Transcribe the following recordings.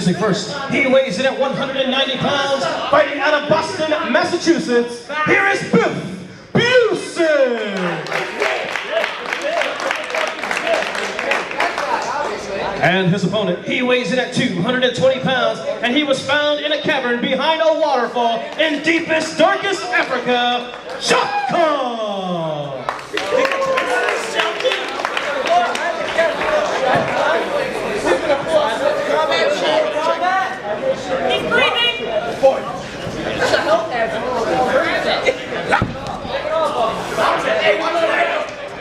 Busick first. He weighs in at 190 pounds, fighting out of Boston, Massachusetts. Here is Biff Busick! And his opponent, he weighs in at 220 pounds, and he was found in a cavern behind a waterfall in deepest, darkest Africa, Jaka! He's breathing!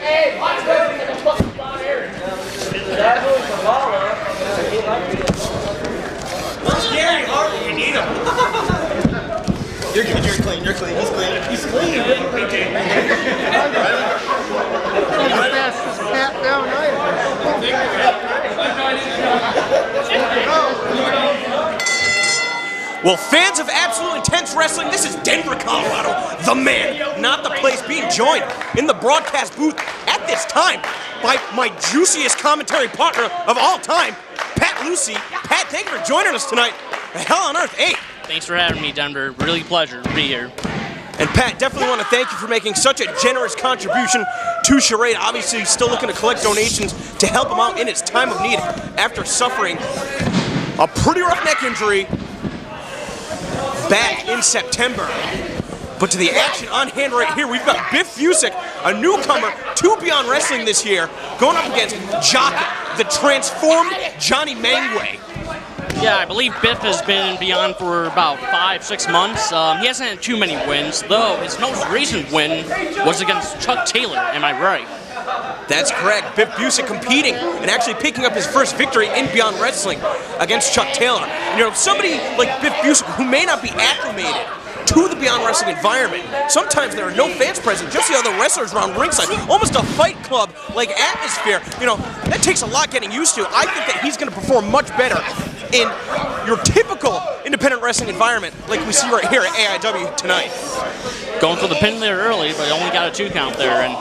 Hey, watch Gary Harvey, you need him. You're good, you're clean, he's clean. He's clean. Well, fans of absolute intense wrestling, this is Denver, Colorado, the man, not the place, being joined in the broadcast booth at this time by my juiciest commentary partner of all time, Pat Lucy. Pat, thank you for joining us tonight. The hell on earth, hey. Thanks for having me, Denver. Really pleasure to be here. And Pat, definitely want to thank you for making such a generous contribution to Charade. Obviously, still looking to collect donations to help him out in his time of need after suffering a pretty rough neck injury back in September. But to the action on hand right here, we've got Biff Busick, a newcomer to Beyond Wrestling this year, going up against Jaka, the transformed Johnny Mangway. Yeah, I believe Biff has been in Beyond for about 5-6 months. He hasn't had too many wins, though his most recent win was against Chuck Taylor, am I right? That's correct. Biff Busick competing and actually picking up his first victory in Beyond Wrestling against Chuck Taylor. You know, somebody like Biff Busick who may not be acclimated to the Beyond Wrestling environment, sometimes there are no fans present, just the other wrestlers around ringside, almost a fight club like atmosphere. You know, that takes a lot getting used to. I think that he's going to perform much better in your typical independent wrestling environment like we see right here at AIW tonight. Going for the pin there early, but only got a 2 count there, and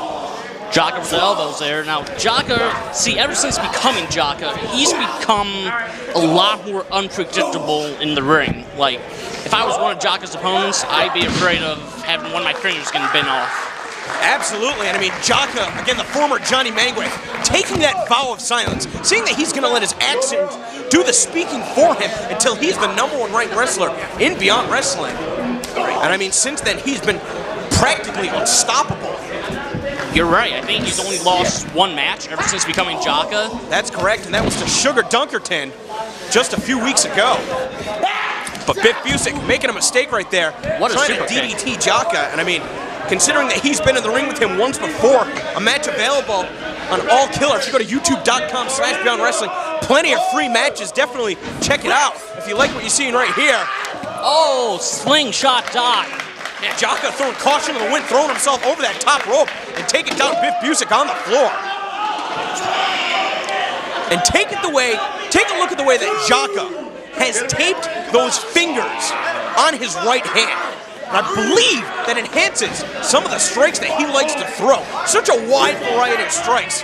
Jaka with the elbows there. Now, Jaka, see, ever since becoming Jaka, he's become a lot more unpredictable in the ring. Like, if I was one of Jaka's opponents, I'd be afraid of having one of my fingers getting bent off. Absolutely, and I mean, Jaka, again, the former Johnny Mangway, taking that vow of silence, seeing that he's going to let his accent do the speaking for him until he's the #1 ranked wrestler in Beyond Wrestling. And I mean, since then, he's been practically unstoppable. You're right, I think he's only lost 1 match ever since becoming Jaka. That's correct, and that was to Sugar Dunkerton just a few weeks ago. But Biff Busick making a mistake right there, what trying to DDT Jaka, and I mean, considering that he's been in the ring with him once before, a match available on All Killer. If you go to youtube.com/Beyond Wrestling, plenty of free matches. Definitely check it out if you like what you're seeing right here. Oh, slingshot dive. Yeah, Jaka throwing caution to the wind, throwing himself over that top rope and taking down Biff Busick on the floor. And take a look at the way that Jaka has taped those fingers on his right hand. And I believe that enhances some of the strikes that he likes to throw. Such a wide variety of strikes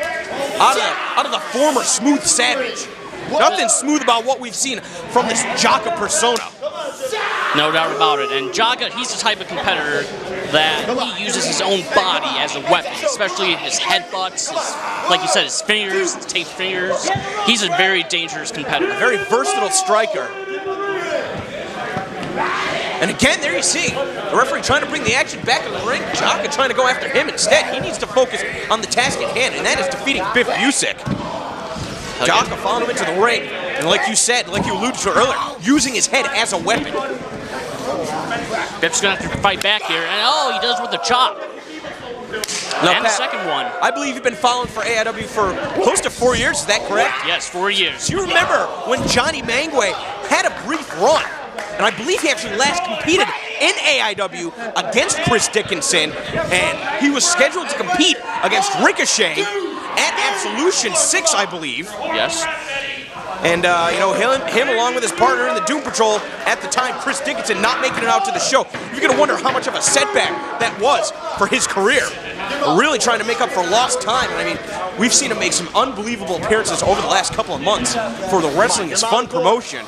out of the former Smooth Savage. Nothing smooth about what we've seen from this Jaka persona. No doubt about it. And Jaka, he's the type of competitor that he uses his own body as a weapon, especially his headbutts, like you said, his fingers, his taped fingers. He's a very dangerous competitor. A very versatile striker. And again, there you see the referee trying to bring the action back in the ring. Jaka trying to go after him instead. He needs to focus on the task at hand, and that is defeating Biff Busick. Jaka following him into the ring, and like you said, like you alluded to earlier, using his head as a weapon. Biff's gonna have to fight back here, and oh, he does with the chop. Now, And Pat, the second one. I believe you've been following for AIW for close to 4 years, is that correct? Yes, 4 years. Do you remember when Johnny Mangway had a brief run? And I believe he actually last competed in AIW against Chris Dickinson, and he was scheduled to compete against Ricochet at Absolution 6, I believe. Yes. And, you know, him along with his partner in the Doom Patrol at the time, Chris Dickinson, not making it out to the show. You're going to wonder how much of a setback that was for his career. We're really trying to make up for lost time. And I mean, we've seen him make some unbelievable appearances over the last couple of months for the Wrestling is Fun promotion.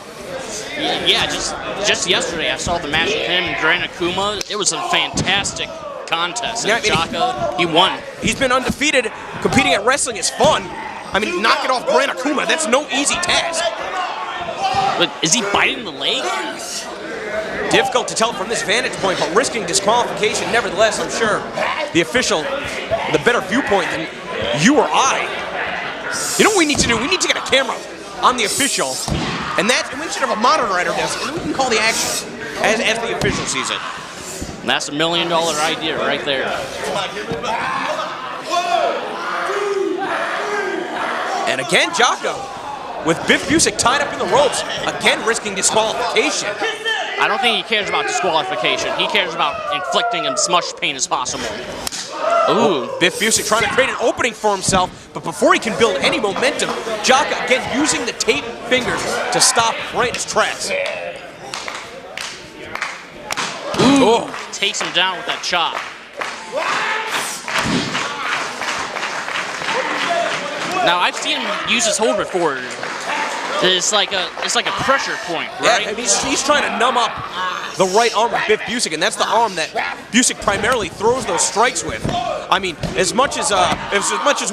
Yeah, just yesterday I saw the match with him and Gran Akuma. It was a fantastic contest. Yeah, And Jaka, he won. He's been undefeated. Competing at wrestling is fun. I mean, knocking off Gran Akuma, that's no easy task. But is he biting the leg? Difficult to tell from this vantage point, but risking disqualification nevertheless, I'm sure the official with a better viewpoint than you or I. You know what we need to do? We need to get a camera on the official, and we should have a monitor at our desk, and then we can call the action as the official sees it. And that's $1 million idea right there. And again, Jaka with Biff Busick tied up in the ropes, again risking disqualification. I don't think he cares about disqualification. He cares about inflicting as much pain as possible. Ooh. Biff Busick trying to create an opening for himself, but before he can build any momentum, Jaka again using the taped fingers to stop right in his tracks. Ooh. Takes him down with that chop. Now I've seen him use his hold before. It's like a pressure point, right? Yeah, and he's trying to numb up the right arm of Biff Busick, and that's the arm that Busick primarily throws those strikes with. I mean, as much as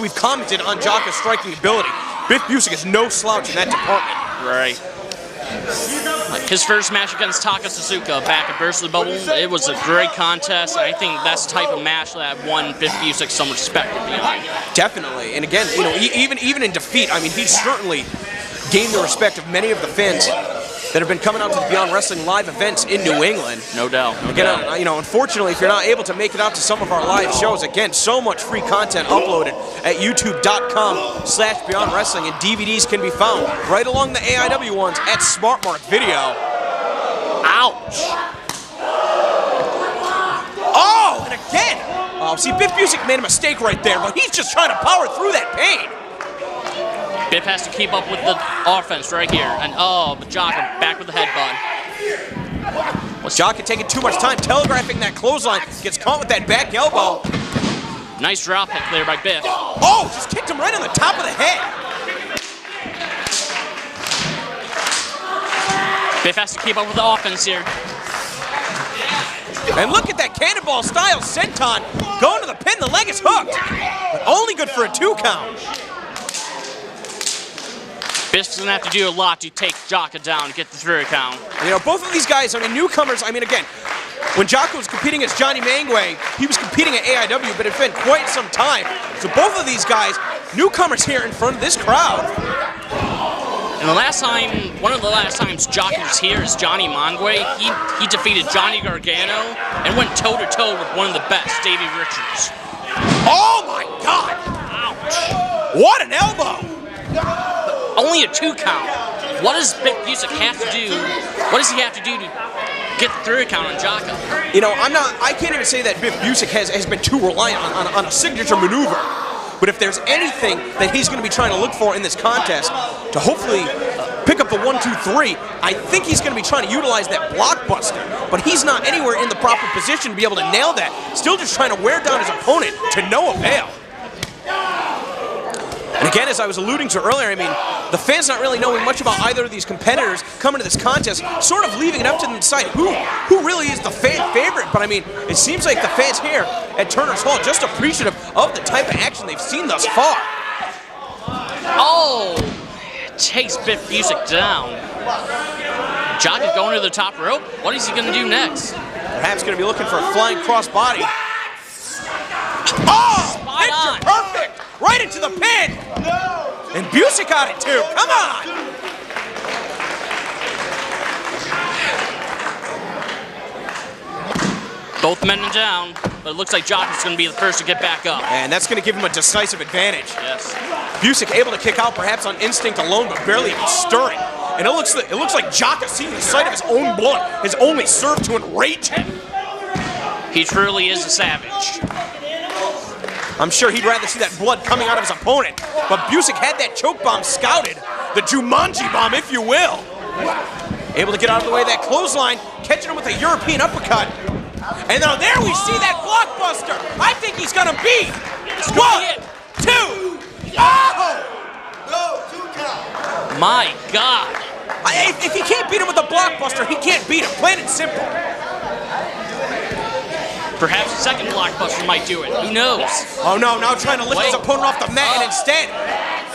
we've commented on Jaka's striking ability, Biff Busick is no slouch in that department. Right. Like his first match against Taka Suzuka back at Burst of the Bubble, it was a great contest. I think that's the type of match that won Biff Busick some respect behind. Definitely, and again, you know, even in defeat, I mean, he certainly gained the respect of many of the fans that have been coming out to the Beyond Wrestling live events in New England. No doubt. Again, you know, unfortunately, if you're not able to make it out to some of our live shows, again, so much free content uploaded at youtube.com/Beyond Wrestling, and DVDs can be found right along the AIW ones at SmartMark Video. Ouch! Oh, and again! Oh, see, Biff Busick made a mistake right there, but he's just trying to power through that pain. Biff has to keep up with the offense right here. And but Jaka back with the headbutt. Was Jaka taking too much time telegraphing that clothesline, gets caught with that back elbow. Nice drop kick there by Biff. Oh, just kicked him right on the top of the head. Biff has to keep up with the offense here. And look at that cannonball style senton going to the pin, the leg is hooked. But only good for a 2 count. Biff's gonna have to do a lot to take Jaka down to get the 3 count. You know, both of these guys, I mean, newcomers, I mean, again, when Jaka was competing against Johnny Mangway, he was competing at AIW, but it's been quite some time. So both of these guys, newcomers here in front of this crowd. And one of the last times Jaka was here is Johnny Mangway. He defeated Johnny Gargano and went toe-to-toe with one of the best, Davey Richards. Oh my God! Ouch! What an elbow! Only a 2 count. What does Biff Busick have to do? What does he have to do to get the 3 count on Jaka? You know, I can't even say that Biff Busick has been too reliant on a signature maneuver. But if there's anything that he's going to be trying to look for in this contest to hopefully pick up the 1-2-3, I think he's going to be trying to utilize that blockbuster. But he's not anywhere in the proper position to be able to nail that. Still just trying to wear down his opponent to no avail. And again, as I was alluding to earlier, I mean, the fans not really knowing much about either of these competitors coming to this contest, sort of leaving it up to them to decide who really is the fan favorite. But I mean, it seems like the fans here at Turner's Hall just appreciative of the type of action they've seen thus far. Oh! Takes Biff Busick down. Jaka going to the top rope. What is he going to do next? Perhaps going to be looking for a flying crossbody. Oh! Spot on. Perfect! Right into the pin! And Busick got it too. Come on! Both men are down, but it looks like Jaka's going to be the first to get back up. And that's going to give him a decisive advantage. Yes. Busick able to kick out perhaps on instinct alone, but barely even stirring. And it looks like Jaka, seeing the sight of his own blood, has only served to enrage him. He truly is a savage. I'm sure he'd rather see that blood coming out of his opponent. But Busick had that choke bomb scouted. The Jumanji bomb, if you will. Able to get out of the way of that clothesline, catching him with a European uppercut. And now there we see that blockbuster. I think he's gonna beat. 1, 2, oh! My God. If he can't beat him with a blockbuster, he can't beat him. Plain and simple. Perhaps the second blockbuster might do it. Who knows? Oh no, now trying to lift his opponent off the mat, and instead,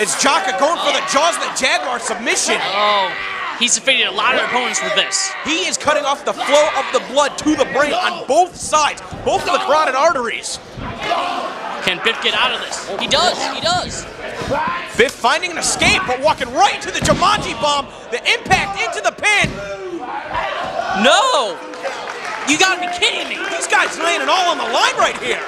it's Jaka going for the Jaws of the Jaguar submission. Oh, he's defeated a lot of opponents with this. He is cutting off the flow of the blood to the brain on both sides, both of the carotid arteries. Can Biff get out of this? He does, he does. Biff finding an escape, but walking right into the Jumanji bomb, the impact into the pin. No! You gotta be kidding me! These guys laying it all on the line right here.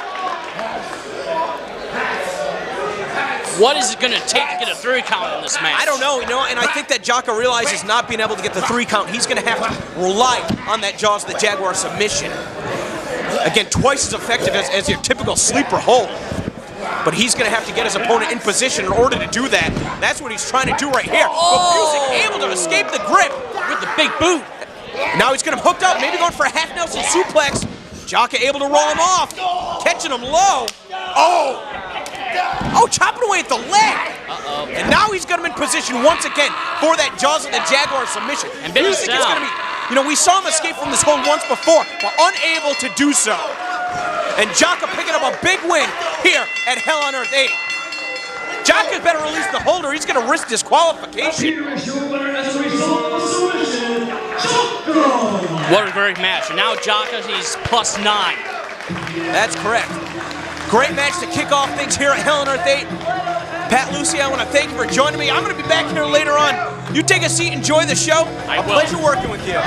What is it gonna take to get a 3 count in this match? I don't know, and I think that Jaka realizes not being able to get the 3 count, he's gonna have to rely on that Jaws of the Jaguar submission. Again, twice as effective as your typical sleeper hold. But he's gonna have to get his opponent in position in order to do that. That's what he's trying to do right here. But Busick able to escape the grip with the big boot. Now he's got him hooked up, maybe going for a half Nelson suplex. Jaka able to roll him off, catching him low. Oh, chopping away at the leg. And now he's got him in position once again for that Jaws of the Jaguar submission. And Busick is going to be, we saw him escape from this hold once before, but unable to do so. And Jaka picking up a big win here at Hell on Earth 8. Jaka better release the holder, he's going to risk disqualification. What a great match. And now Jaka, he's +9. That's correct. Great match to kick off things here at Hell on Earth 8. Pat Lucy, I want to thank you for joining me. I'm going to be back here later on. You take a seat, enjoy the show. I will. A pleasure working with you.